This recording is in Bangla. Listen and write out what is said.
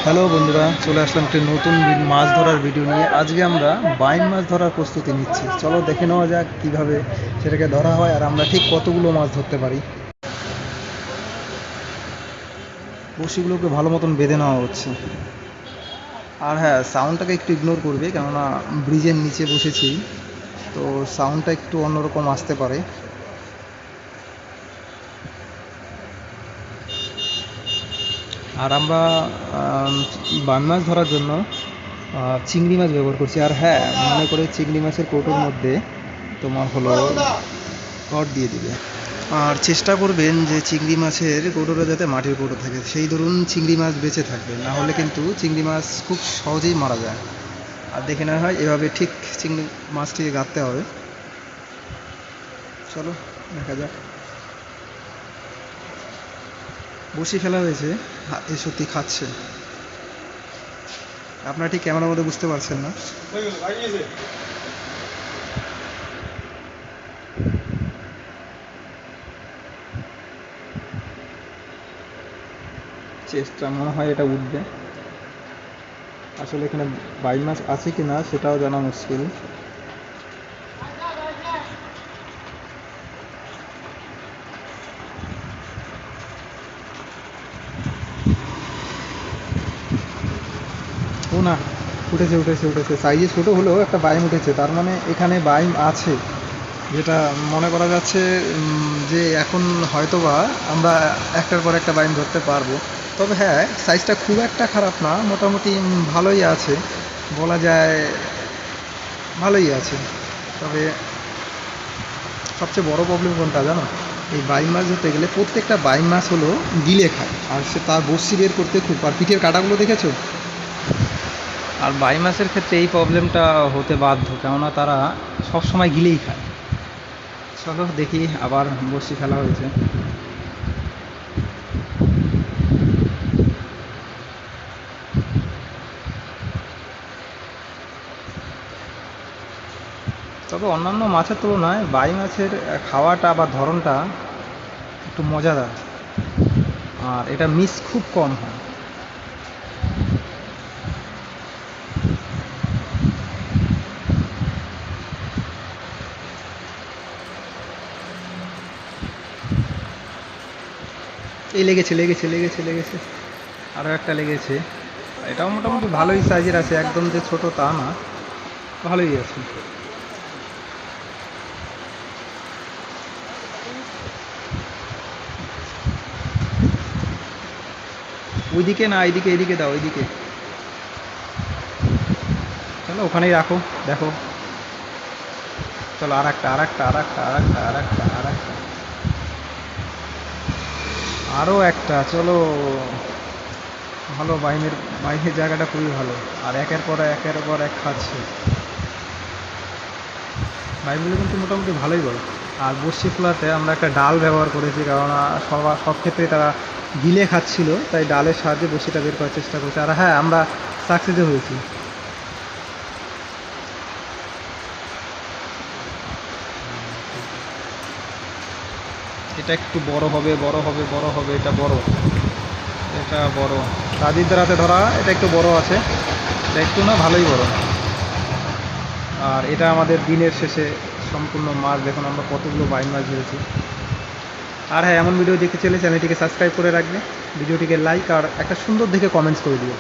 হ্যালো বন্ধুরা, চলে আসলাম একটি নতুন মাছ ধরার ভিডিও নিয়ে। আজকে আমরা বাইম মাছ ধরার প্রস্তুতি নিচ্ছি। চলো দেখে নেওয়া যাক কিভাবে সেটাকে ধরা হয় আর আমরা ঠিক কতগুলো মাছ ধরতে পারি। বড়শিগুলোকে ভালো মতন বেঁধে নেওয়া হচ্ছে। আর হ্যাঁ, সাউন্ডটাকে একটু ইগনোর করবে, কেননা ব্রিজের নিচে বসেছি, তো সাউন্ডটা একটু অন্যরকম আসতে পারে। আর আমরা বাইম মাছ ধরার জন্য চিংড়ি মাছ ব্যবহার করছি। আর হ্যাঁ, মনে করে চিংড়ি মাছের কৌটোর মধ্যে তোমার হলো রড দিয়ে দিবে। আর চেষ্টা করবেন যে চিংড়ি মাছের কৌটোটা যাতে মাটির কৌটো থাকে, সেই ধরুন চিংড়ি মাছ বেঁচে থাকবে, না হলে কিন্তু চিংড়ি মাছ খুব সহজেই মারা যায়। আর দেখে নেওয়া হয় এভাবে ঠিক চিংড়ি মাছটিকে গাঁথতে হবে। চলো দেখা যাক। বসি ফেলা হয়েছে, এ সত্যি খাচ্ছে। আপনারা ঠিক ক্যামেরার মধ্যে বুঝতে পারছেন না। চেষ্টা মনে হয় এটা উঠবে। আসলে এখানে বাইম মাছ আছে কি না সেটাও জানা মুশকিল। ও না, উঠেছে উঠেছে উঠেছে, সাইজে ছোটো হলেও একটা বাইম উঠেছে, তার মানে এখানে বাইম আছে, যেটা মনে করা যাচ্ছে যে এখন হয়তোবা আমরা একটার পর একটা বাইম ধরতে পারবো। তবে হ্যাঁ, সাইজটা খুব একটা খারাপ না, মোটামুটি ভালোই আছে, বলা যায় ভালোই আছে। তবে সবচেয়ে বড় প্রবলেম কোনটা জানো? এই বাইম মাছ ধরতে গেলে প্রত্যেকটা বাইম মাছ হলো গিলে খায়, আর সে তার বড়শি বের করতে খুব, আর পিঠের কাঁটাগুলো দেখেছো? আর বাই মাছের ক্ষেত্রে এই প্রবলেমটা হতে বাধ্য, কেননা তারা সব সময় গিলেই খায়। চলো দেখি, আবার বড়শি ফেলা হয়েছে। তবে অন্যান্য মাছের তুলনায় বাই মাছের খাওয়াটা বা ধরনটা একটু মজাদার, আর এটা মিস খুব কম হয়। এই লেগেছে লেগেছে লেগেছে লেগেছে, আরও একটা লেগেছে। এটাও মোটামুটি ভালোই সাইজের আছে, একদম যে ছোট তা না, ভালোই আছে। ওইদিকে না, এইদিকে, এইদিকে দাও, ওইদিকে। চলো ওখানেই রাখো, দেখো। চলো আর একটা আর একটা আর একটা আর একটা আর একটা আর একটা, আরও একটা। চলো, ভালো, বাইমের জায়গাটা খুবই ভালো, আর একের পর এক খাচ্ছে। বাইমগুলো কিন্তু মোটামুটি ভালোই বড়। আর বড়শি খোলাতে আমরা একটা ডাল ব্যবহার করেছি, কারণ সব ক্ষেত্রে তারা গিলে খাচ্ছিল, তাই ডালের সাহায্যে বড়শিটা বের করার চেষ্টা করছি। আর হ্যাঁ, আমরা সাকসেসও হয়েছি। এটা একটু বড় হবে বড় হবে বড় হবে, এটা বড়, এটা বড়। রাজীবদের হাতে ধরা এটা একটু বড় আছে, এটা একটু না, ভালোই বড়। আর এটা আমাদের দিনের শেষে সম্পূর্ণ মাছ। দেখুন আমরা কতগুলো বাইম মাছ ধরেছি। আর হ্যাঁ, এমন ভিডিও দেখতে চাইলে চ্যানেলটিকে সাবস্ক্রাইব করে রাখবে, ভিডিওটিকে লাইক আর একটা সুন্দর দেখে কমেন্টস করে দিও।